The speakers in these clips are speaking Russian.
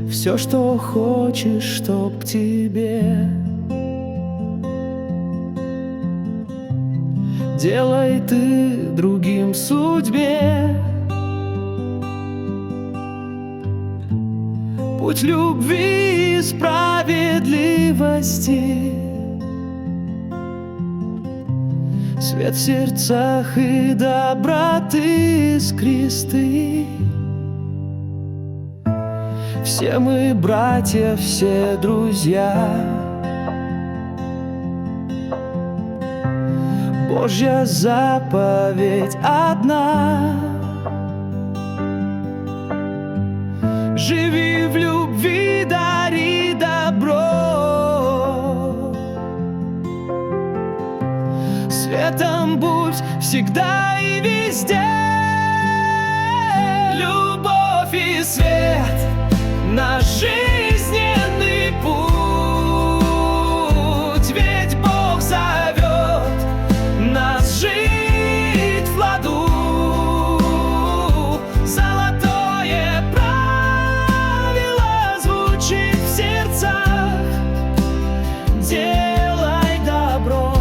все, что хочешь, чтоб тебе. Делай ты другим судьбе. Путь любви и справедливости, свет в сердцах и доброты искристый. Все мы братья, все друзья. Божья заповедь одна: живи в любви, дари добро. Светом будь всегда и везде. Любовь и свет — наш жизненный путь, ведь Бог зовет нас жить в ладу. Золотое правило звучит в сердцах: делай добро,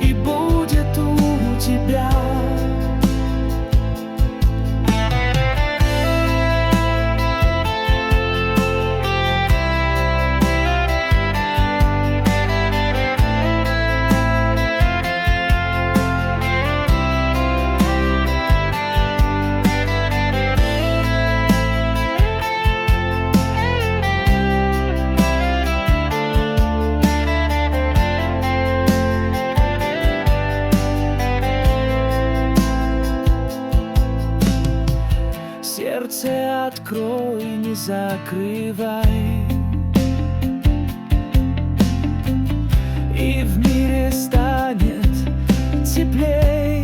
и будет у тебя. Сердце открой, не закрывай, и в мире станет теплей.